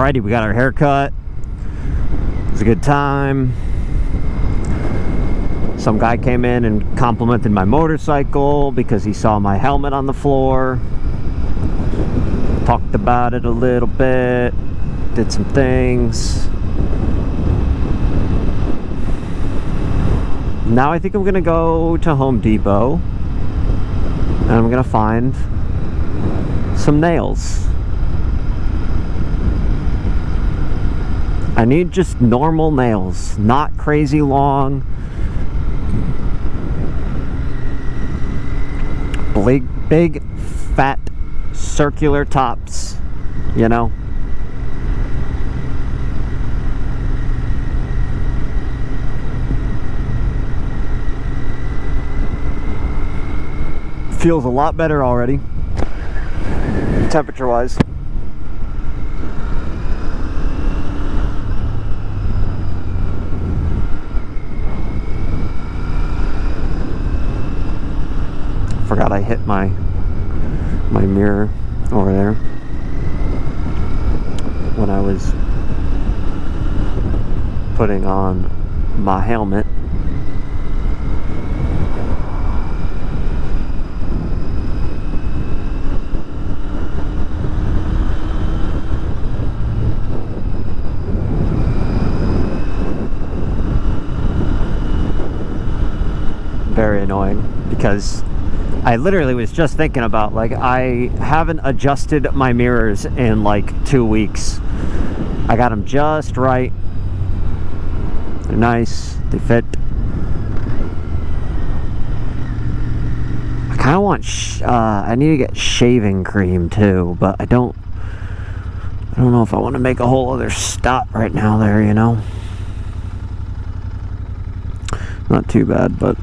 Alrighty, we got our haircut. It was a good time. Some guy came in and complimented my motorcycle because he saw my helmet on the floor. Talked about it a little bit. Did some things. Now I think I'm gonna go to Home Depot and I'm gonna find some nails. I need just normal nails, not crazy long. Big fat circular tops, you know. Feels a lot better already, temperature wise. Forgot I hit my mirror over there when I was putting on my helmet. Very annoying because I literally was just thinking about, like, I haven't adjusted my mirrors in like 2 weeks. I got them just right. They're nice. They fit. I kind of want I need to get shaving cream too, but I don't know if I want to make a whole other stop right now there, you know. Not too bad, but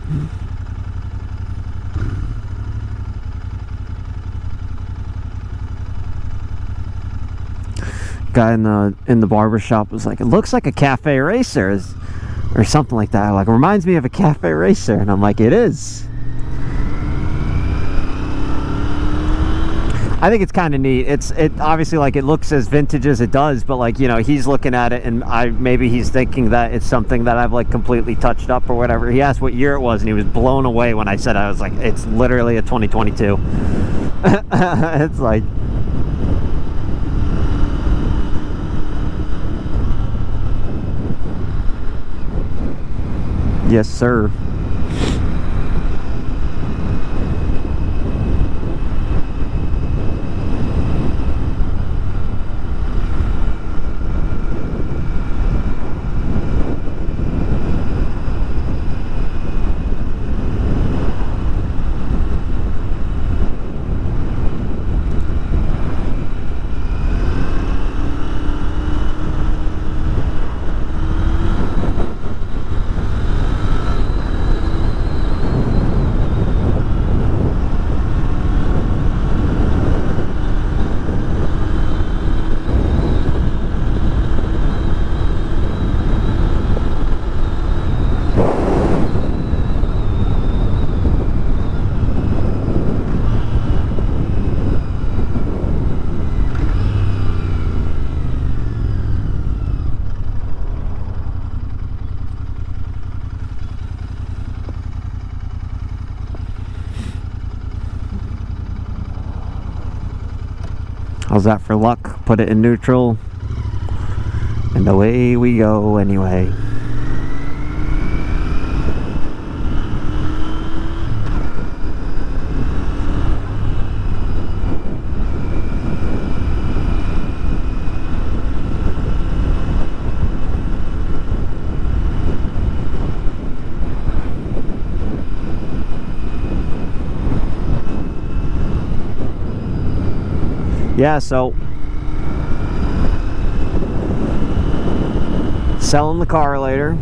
guy in the barber shop was like, it looks like a cafe racer or something like that. Like, it reminds me of a cafe racer, and I'm like, it is. I think it's kind of neat. It obviously, like, it looks as vintage as it does, but, like, you know, he's looking at it and maybe he's thinking that it's something that I've like completely touched up or whatever. He asked what year it was and he was blown away when I said, I was like, it's literally a 2022. It's like, yes, sir. How's that for luck? Put it in neutral, and away we go anyway. Yeah, so selling the car later.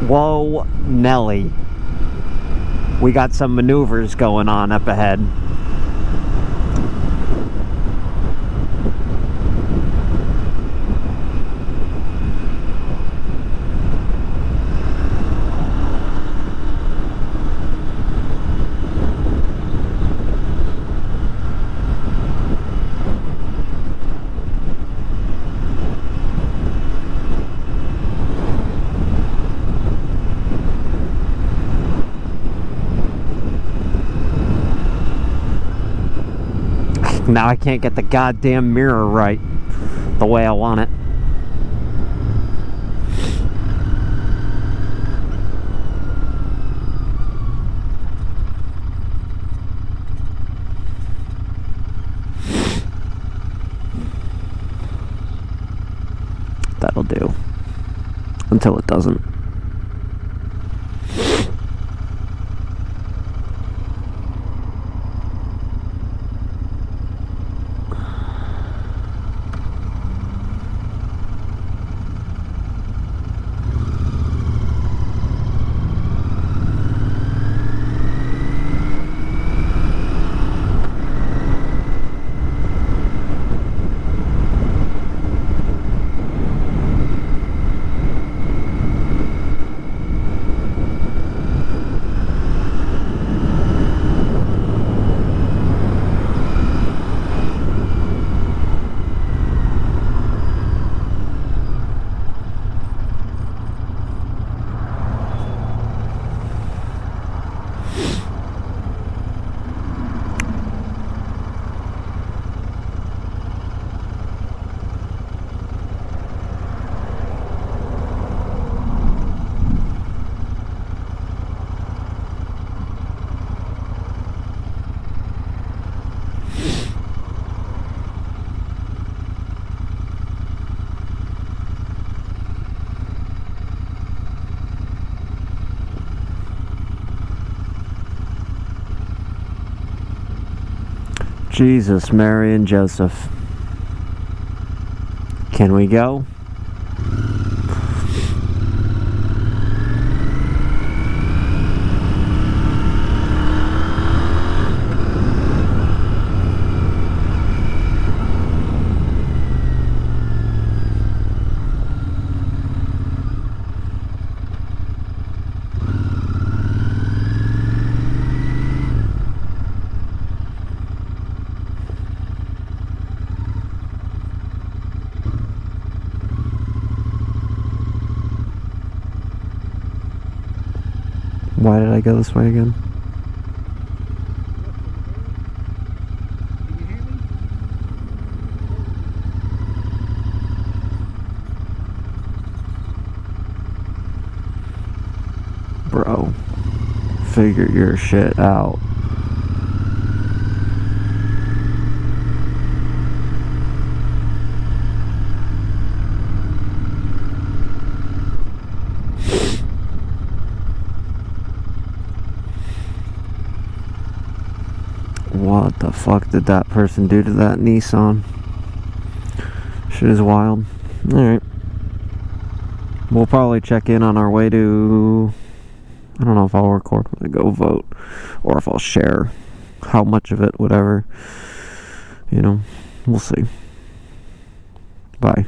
Whoa, Nelly. We got some maneuvers going on up ahead. Now I can't get the goddamn mirror right the way I want it. That'll do. Until it doesn't. Jesus, Mary, and Joseph. Can we go? Why did I go this way again? Bro, figure your shit out. What the fuck did that person do to that Nissan? Shit is wild. Alright. We'll probably check in on our way to... I don't know if I'll record when I go vote. Or if I'll share how much of it, whatever. You know, we'll see. Bye.